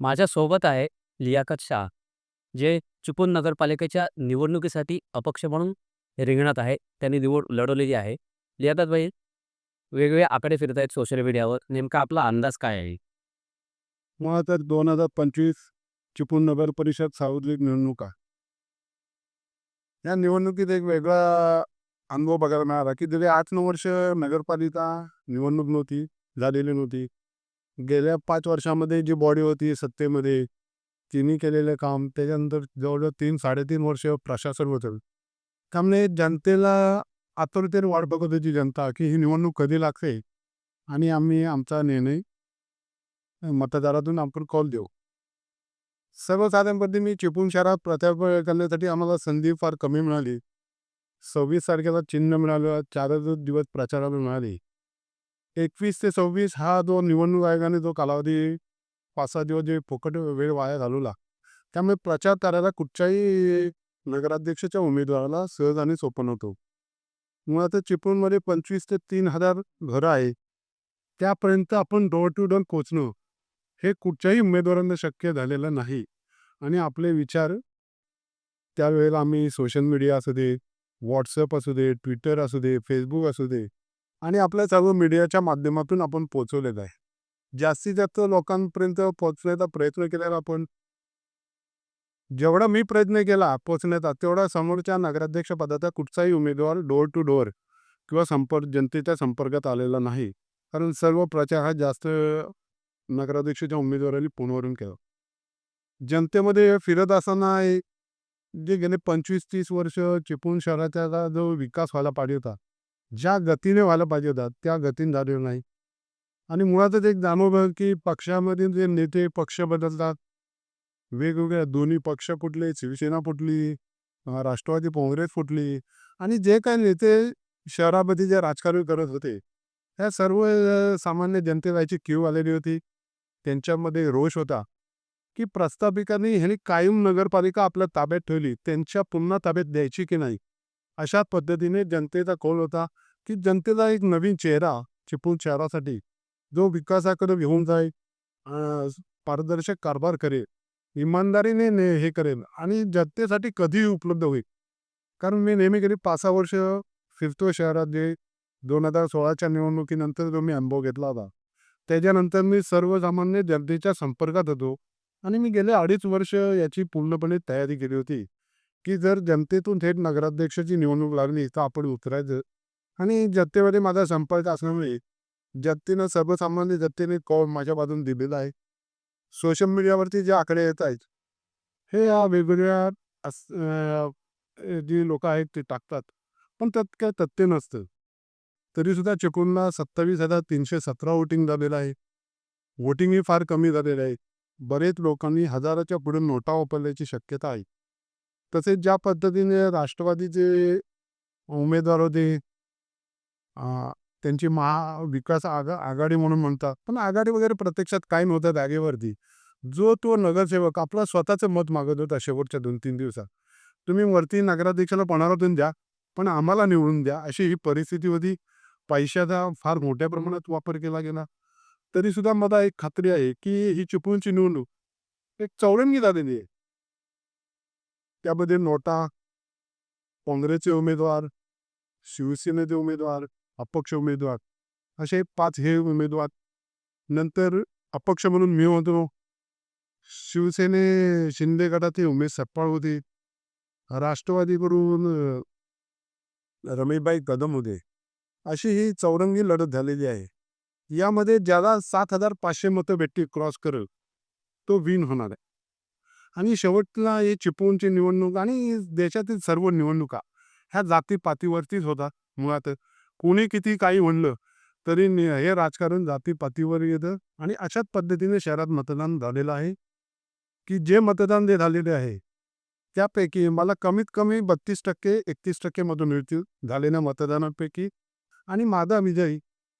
माझ्यासोबत आहे लियाकत शाह, जे चिपळूण नगरपालिकेच्या निवडणुकीसाठी अपक्ष म्हणून रिंगणात आहे. त्यांनी निवड लढवलेली आहे. लियाकत भाई, वेगवेगळे आकडे फिरत आहेत सोशल मीडियावर. नेमका आपला अंदाज काय आहे? मग तर 2025 चिपळूण नगर परिषद सार्वत्रिक निवडणुका. या निवडणुकीत एक वेगळा अनुभव बघायला मिळाला, की गेली 8-9 वर्ष नगरपालिका निवडणूक नव्हती, झालेली नव्हती. गेल्या 5 वर्षामध्ये जी बॉडी होती सत्तेमध्ये, तिने केलेलं काम, त्याच्यानंतर जवळजवळ 3-3.5 वर्ष प्रशासन होतं. त्यामुळे जनतेला आतुरतेने वाट बघत होती जनता, की ही निवडणूक कधी लागते आणि आम्ही आमचा निर्णय मतदारातून आपण कौल देऊ. सर्वसाधारण पद्धतीने चिपळूण शहरात प्रचार करण्यासाठी आम्हाला संधी फार कमी मिळाली. 26 तारखेला चिन्ह मिळालं, 4च दिवस प्रचाराला मिळाले. 21 ते 26 हा जो निवडणूक आयोगाने जो कालावधी 5-6 दिवस जे फुकट वेळ वाया घालवला, त्यामुळे प्रचार करायला कुठच्याही नगराध्यक्षाच्या उमेदवाराला सहज आणि सोपं नव्हतं. मुळात चिपळूणमध्ये 25 ते 3,000 घरं आहे. त्यापर्यंत आपण डोर टू डोर पोचणं हे कुठच्याही उमेदवारांना शक्य झालेलं नाही. आणि आपले विचार त्यावेळेला आम्ही सोशल मीडिया असू दे, व्हॉट्सअप असू दे, ट्विटर असू दे, फेसबुक असू दे आणि आपल्या सर्व मीडियाच्या माध्यमातून आपण पोचवलेलं आहे. जास्तीत जास्त लोकांपर्यंत पोहोचण्याचा प्रयत्न केलेला आपण. जेवढा मी प्रयत्न केला पोहोचण्याचा, तेवढा समोरच्या नगराध्यक्ष पदाचा कुठचाही उमेदवार डोर टू डोर किंवा जनतेच्या संपर्कात आलेला नाही. कारण सर्व प्रचार हा जास्त नगराध्यक्षाच्या उमेदवारांनी फोनवरून केला. जनतेमध्ये फिरत असताना जे गेले 25-30 वर्ष चिपळूण शहराचा जो विकास व्हायला पाहिजे होता, ज्या गतीने व्हायला पाहिजे होता, त्या गतीने झालेला नाही. आणि मुळातच एक जाणवलं, की पक्षामधील जे नेते पक्ष बदलतात, वेगवेगळ्या दोन्ही पक्ष फुटले, शिवसेना फुटली, राष्ट्रवादी काँग्रेस फुटली आणि जे काही नेते शहरामध्ये जे राजकारण करत होते, त्या सर्व सामान्य जनतेला याची कीव आलेली होती. त्यांच्यामध्ये रोष होता, की प्रस्थापिकांनी ह्यांनी कायम नगरपालिका आपल्या ताब्यात ठेवली, त्यांच्या पुन्हा ताब्यात द्यायची की नाही, अशा पद्धतीने जनतेचा कौल होता, की जनतेला एक नवीन चेहरा चिपळूण शहरासाठी जो विकासाकडे घेऊन जाईल, अ, पारदर्शक कारभार करेल, इमानदारीने हे करेल आणि जनतेसाठी कधीही उपलब्ध होईल. कारण मी नेहमी गेली 5-6 वर्ष फिरतो शहरात. जे 2016च्या निवडणुकीनंतर जो मी अनुभव घेतला होता, त्याच्यानंतर मी सर्वसामान्य जनतेच्या संपर्कात होतो आणि मी गेले 2.5 वर्ष याची पूर्णपणे तयारी केली होती, की जर जनतेतून थेट नगराध्यक्षाची निवडणूक लागली तर आपण उतरायचं. आणि जनतेमध्ये माझा संपर्क असल्यामुळे जनतेनं, सर्वसामान्य जनतेने कौल माझ्या बाजूने दिलेला आहे. सोशल मीडियावरती जे आकडे येत आहेत, हे या वेगवेगळ्या जी लोक आहेत ते टाकतात, पण त्यात काय तथ्य नसतं. तरीसुद्धा चिपळूणला 27,317 वोटिंग झालेलं आहे. वोटिंगही फार कमी झालेलं आहे. बरेच लोकांनी हजाराच्या पुढे नोटा वापरल्याची शक्यता आहे. तसेच ज्या पद्धतीने राष्ट्रवादीचे उमेदवार होते, अ, त्यांची महाविकास आघाडी म्हणून म्हणतात, पण आघाडी वगैरे प्रत्यक्षात काय नव्हतं जागेवरती. जो तो नगरसेवक आपला स्वतःचं मत मागत होता शेवटच्या 2-3 दिवसात. तुम्ही वरती नगराध्यक्षाला पणावरून द्या, पण आम्हाला निवडून द्या, अशी ही परिस्थिती होती. पैशाचा फार मोठ्या प्रमाणात वापर केला गेला. तरीसुद्धा मला एक खात्री आहे, की ही चिपळूणची निवडणूक एक चौरंगी झालेली आहे. त्यामध्ये नोटा, काँग्रेसचे उमेदवार, शिवसेनेचे उमेदवार, अपक्ष उमेदवार असे 5 हे उमेदवार. नंतर अपक्ष म्हणून मी होतो. शिंदे गटाचे उमेश सपकाळ होते. राष्ट्रवादीकडून रमेशभाई कदम होते. अशी ही चौरंगी लढत झालेली आहे. यामध्ये ज्याला 7,500 मतं भेटतील क्रॉस करत, तो विन होणार आहे. आणि शेवटला हे चिपळूणची निवडणूक आणि देशातील सर्व निवडणुका ह्या जातीपातीवरतीच होतात मुळात. कोणी किती काही म्हणलं तरी हे राजकारण जातीपातीवर येतं. आणि अशाच पद्धतीने शहरात मतदान झालेलं आहे, की जे मतदान जे झालेले आहे त्यापैकी मला कमीत कमी 32% 31% मतं मिळतील झालेल्या मतदानापैकी. आणि माझा विजय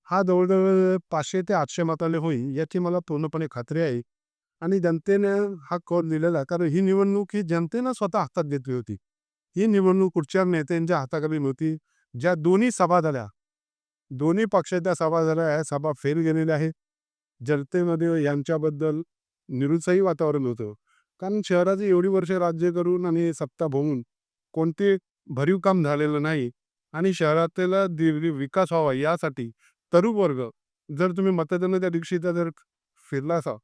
हा जवळजवळ 500 ते 800 मताने होईल याची मला पूर्णपणे खात्री आहे. आणि जनतेने हा कौल दिलेला आहे, कारण ही निवडणूक ही जनतेनं स्वतः हातात घेतली होती. ही निवडणूक कुठच्या नेत्यांच्या हाताखाली नव्हती. ज्या दोन्ही सभा झाल्या, दोन्ही पक्षाच्या सभा झाल्या, ह्या सभा फेल गेलेल्या आहेत. जनतेमध्ये यांच्याबद्दल निरुत्साही वातावरण होतं. कारण शहराचे एवढी वर्ष राज्य करून आणि सत्ता भोगून कोणते भरीव काम झालेलं नाही आणि शहरातला विकास व्हावा यासाठी तरुण वर्ग जर तुम्ही मतदानाच्या दिवशीचा जर फिरला असाल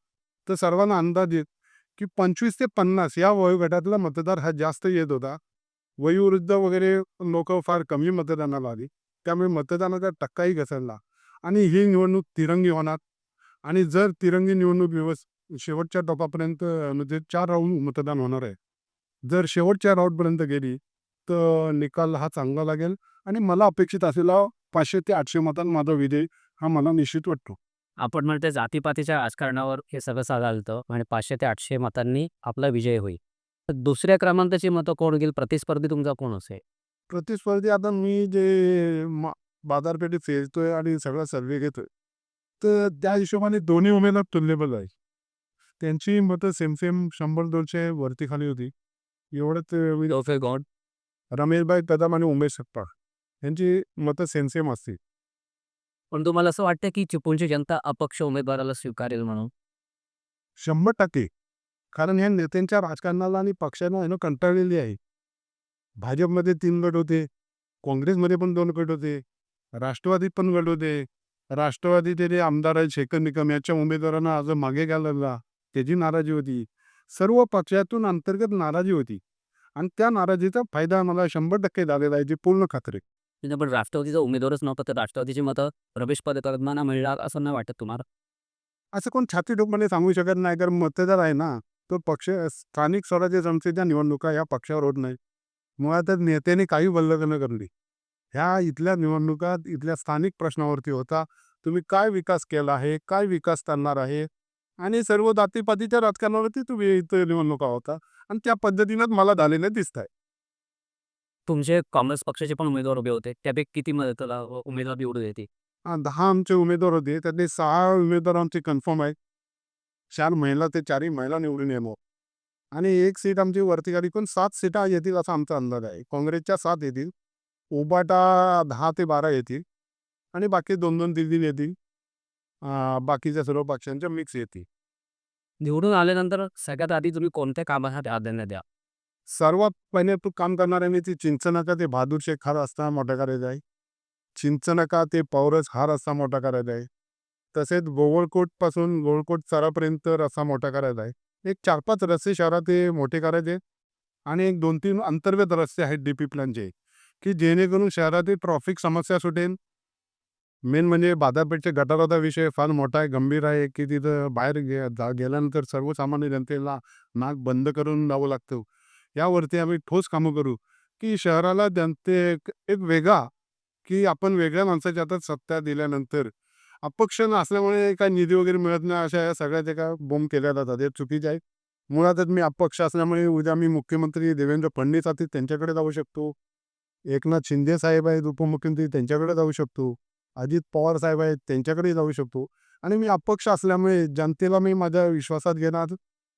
तर सर्वांना अंदाज येत की 25 ते 50 या वयोगटातला मतदार हा जास्त येत होता. वयोवृद्ध वगैरे लोक फार कमी मतदानाला आली. त्यामुळे मतदानाचा टक्काही घसरला आणि ही निवडणूक तिरंगी होणार. आणि जर तिरंगी निवडणूक शेवटच्या टोकापर्यंत म्हणजे 4 राऊंड मतदान होणार आहे. जर शेवटच्या राऊंडपर्यंत गेली, तर निकाल हा चांगला लागेल आणि मला अपेक्षित असलेला 500 ते 800 मतांनी माझा विजय हा मला निश्चित वाटतो. आपण म्हणते जातीपातीच्या राजकारणावर हे सगळं चालतं आणि 500 ते 800 मतांनी आपला विजय होईल. तर दुसऱ्या क्रमांकाची मतं कोण घेईल? प्रतिस्पर्धी तुमचा कोण असेल? प्रतिस्पर्धी आता मी जे बाजारपेठेत फिरतोय आणि सगळा सर्व्हे घेतोय, तर त्या हिशोबाने दोन्ही उमेदवार तुल्यबळ आहे. त्यांची मतं सेम 100-200 वरती खाली होती. एवढंच रमेशभाई कदम आणि उमेश सपकाळ यांची मतं सेम असतील. पण तुम्हाला असं वाटतं की चिपळूणची जनता अपक्ष उमेदवाराला स्वीकारेल म्हणून? 100% कारण ह्या नेत्यांच्या राजकारणाला आणि पक्षाला आहे ना कंटाळलेली आहे. भाजपमध्ये 3 गट होते, काँग्रेसमध्ये पण 2 गट होते, राष्ट्रवादीत पण गट होते. राष्ट्रवादीचे जे आमदार आहेत शेखर निकम याच्या उमेदवारांना आज मागे घालवला, त्याची नाराजी होती. सर्व पक्षातून अंतर्गत नाराजी होती आणि त्या नाराजीचा फायदा मला 100% झालेला आहे, जी पूर्ण खात्री आहे. म्हणजे पण राष्ट्रवादीचा उमेदवारच नव्हता, तर राष्ट्रवादीची मतं रमेश पदकर्मांना मिळणार असं नाही वाटत तुम्हाला? असं कोण छाती ठोकपणे सांगू शकत नाही, कारण मतदार आहे ना, तो पक्ष स्थानिक स्वराज्य संस्थेच्या निवडणुका या पक्षावर होत नाही. मुळातच नेत्याने काही वल्गना करली. ह्या इथल्या निवडणुकात इथल्या स्थानिक प्रश्नावरती होता. तुम्ही काय विकास केला आहे, काय विकास करणार आहे आणि सर्व जातीपातीच्या राजकारणावरती तुम्ही इथं निवडणुका होता आणि त्या पद्धतीनंच मला झालेलं दिसत आहे. तुमचे काँग्रेस पक्षाचे पण उमेदवार उभे होते. त्यापैकी किती मताला उमेदवार निवडून येते? 10 आमचे उमेदवार होते, त्यातले 6 उमेदवार आमचे कन्फर्म आहेत. 4 महिला ते 4ही महिला निवडून येणार आणि 1 सीट आमची वरती आली, पण 7 सीटा येतील असा आमचा अंदाज आहे. काँग्रेसच्या 7 येतील, उबाटा 10 ते 12 येतील आणि बाकी 2-2, 3-3 येतील. बाकीच्या सर्व पक्षांच्या मिक्स येतील. निवडून आल्यानंतर सगळ्यात आधी तुम्ही कोणत्या कामाला प्राधान्य द्या? सर्वात पहिले तो काम करणाऱ्यांनी ती चिंचनाका ते बहादूर शेख हा रस्ता मोठा करायचा आहे. चिंचनाका ते पौरस हा रस्ता मोठा करायचा आहे. तसेच गोवळकोटपासून गोवळकोट चरापर्यंत रस्ता मोठा करायचा आहे. एक 4-5 रस्ते शहरात ते मोठे करायचे आणि एक 2-3 अंतर्गत रस्ते आहेत डीपी प्लॅनचे, की जेणेकरून शहरातील ट्रॉफिक समस्या सुटेल. मेन म्हणजे बाजारपेठच्या गटाराचा विषय फार मोठा आहे, गंभीर आहे, की तिथं बाहेर गेल्यानंतर सर्वसामान्य जनतेला नाक बंद करून जावं लागतं. यावरती आम्ही ठोस कामं करू, की शहराला एक वेगळा, की आपण वेगळ्या माणसाच्या हातात सत्ता दिल्यानंतर अपक्ष असल्यामुळे काही निधी वगैरे मिळत नाही, अशा या सगळ्या त्या का बोंब केल्या जातात. हे चुकीचे आहे. मुळातच मी अपक्ष असल्यामुळे उद्या मी मुख्यमंत्री देवेंद्र फडणवीस आहेत त्यांच्याकडे जाऊ शकतो. एकनाथ शिंदे साहेब आहेत उपमुख्यमंत्री, त्यांच्याकडे जाऊ शकतो. अजित पवार साहेब आहेत त्यांच्याकडे जाऊ शकतो आणि मी अपक्ष असल्यामुळे जनतेला मी माझ्या विश्वासात घेणार.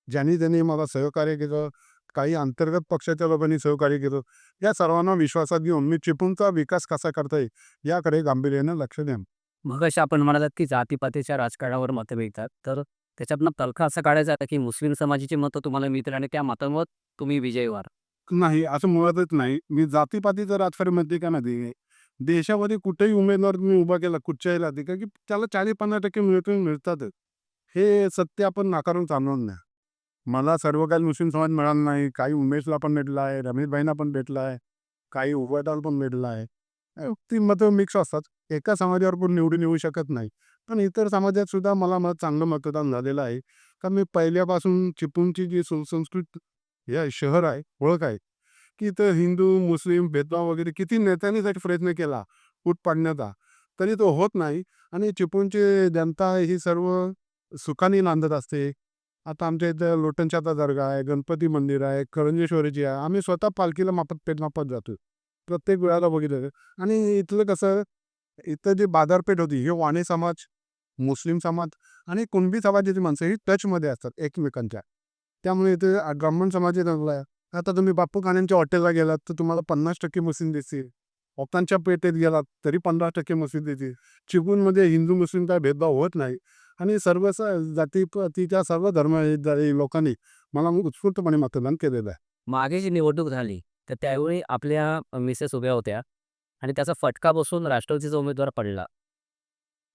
ज्यांनी त्यांनी मला सहकार्य केलं, काही अंतर्गत पक्षाच्या लोकांनी सहकार्य केलं, या सर्वांना विश्वासात घेऊन मी चिपळूणचा विकास कसा करता येईल याकडे गांभीर्यानं लक्ष द्या. मगाशी आपण म्हणालात की जातीपातीच्या राजकारणावर मतं मिळतात. तर त्याच्यातनं तळखा असा काढायचा आहे की मुस्लिम समाजाची मतं तुम्हाला मिळतील आणि त्या मतांवर तुम्ही विजयी व्हाल. नाही, असं मुळातच नाही. मी जातीपातीचं राजकारण म्हणते का नाही, देशामध्ये कुठेही उमेदवार तुम्ही उभा केला कुठच्याही जाती का, की त्याला 40-50% मिळतातच. हे सत्य आपण नाकारून चालणार नाही. मला सर्व काही मुस्लिम समाज मिळाला नाही. काही उमेशला पण भेटला आहे, रमेशभाईंना पण भेटला आहे, काही उबाटाला पण भेटला आहे. ती मतं मिक्स असतात. एका समाजावर पण निवडून येऊ शकत नाही. पण इतर समाजात सुद्धा मला चांगलं मतदान झालेलं आहे. कारण मी पहिल्यापासून चिपळूणची जी सुसंस्कृत हे शहर आहे, ओळख आहे, की इथं हिंदू, मुस्लिम भेदभाव वगैरे किती नेत्यांनी त्याचा प्रयत्न केला फूट पाडण्याचा, तरी तो होत नाही आणि चिपळूणची जनता ही सर्व सुखाने नांदत असते. आता आमच्या इथं लोटनच्याचा दर्गा आहे, गणपती मंदिर आहे, करंजेश्वरीची आहे. आम्ही स्वतः पालखीला पेठ मापत जातो. प्रत्येक वेळाला बघितलं आणि इथलं कसं, इथं जी बाजारपेठ होती, हे वाणी समाज, मुस्लिम समाज आणि कुणबी समाजाची माणसं ही टचमध्ये असतात एकमेकांच्या. त्यामुळे इथे ब्राह्मण समाज चांगला आहे. आता तुम्ही बापू कान्यांच्या हॉटेलला गेलात तर तुम्हाला 50% मुस्लिम दिसतील. ओकांच्या पेठेत गेलात तरी 15% मुस्लिम दिसतील. चिपळूणमध्ये हिंदू मुस्लिम काय भेदभाव होत नाही आणि सर्व जातीपातीच्या सर्व धर्म लोकांनी मला उत्स्फूर्तपणे मतदान केलेलं आहे. मागे जी निवडणूक झाली, तर त्यावेळी आपल्या मिसेस उभ्या होत्या आणि त्याचा फटका बसून राष्ट्रवादीचा उमेदवार पडला.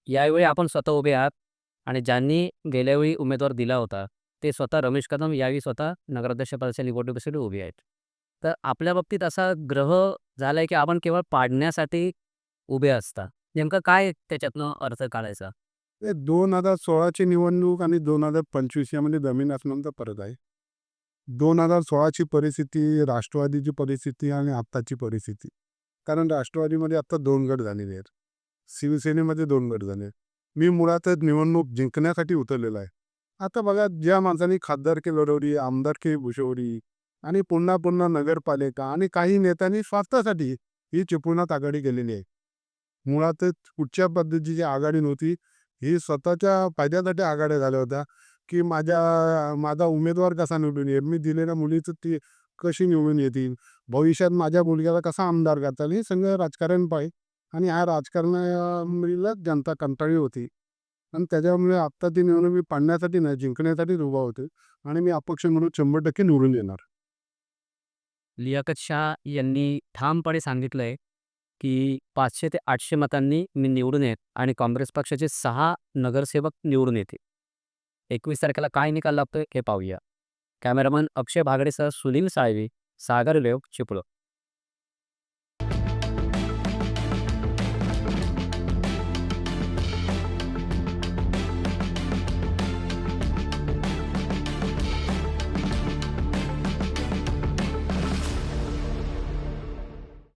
यावेळी आपण स्वतः उभे आहात आणि ज्यांनी गेल्यावेळी उमेदवार दिला होता, ते स्वतः रमेश कदम यावेळी स्वतः नगराध्यक्षपदाच्या निवडणुकीसाठी उभे आहेत. तर आपल्या बाबतीत असा ग्रह झालाय, की आपण केवळ पाडण्यासाठी उभे असता. नेमकं काय त्याच्यातनं अर्थ काढायचा? ते 2016ची निवडणूक आणि 2025 यामध्ये जमीन आसमानचा फरक आहे. 2016ची परिस्थिती, राष्ट्रवादीची परिस्थिती आणि आत्ताची परिस्थिती. कारण राष्ट्रवादीमध्ये आत्ता 2 गट झालेले आहेत. शिवसेनेमध्ये 2 गट झाले. मी मुळातच निवडणूक जिंकण्यासाठी उतरलेला आहे. आता बघा, ज्या माणसांनी खासदारकी लढवली, आमदारकी भूषवली आणि पुन्हा पुन्हा नगरपालिका आणि काही नेत्यांनी स्वार्थासाठी ही चिपळुणात आघाडी केलेली आहे. मुळातच कुठच्या पद्धतीची आघाडी नव्हती. ही स्वतःच्या फायद्यासाठी आघाड्या झाल्या होत्या, की माझा उमेदवार कसा निवडून येईल, मी दिलेल्या मुलीचं ती कशी निवडून येतील, भविष्यात माझ्या मुलग्याला कसा आमदार करता येईल, हे सगळं राजकारण पाहिजे. आणि ह्या राजकारणामुळे जनता कंटाळली होती आणि त्याच्यामुळे आत्ता ती निवडणूक मी पाडण्यासाठी नाही, जिंकण्यासाठीच उभा होते आणि मी अपक्ष म्हणून 100% निवडून येणार. लियाकत शाह यांनी ठामपणे सांगितलंय, की 500 ते 800 मतांनी मी निवडून येईन आणि काँग्रेस पक्षाचे 6 नगरसेवक निवडून येतील. 21 तारखेला काय निकाल लागतोय हे पाहूया. कॅमेरामन अक्षय भागडेसह सुनील साळवी, सागर लेओक, चिपळूण.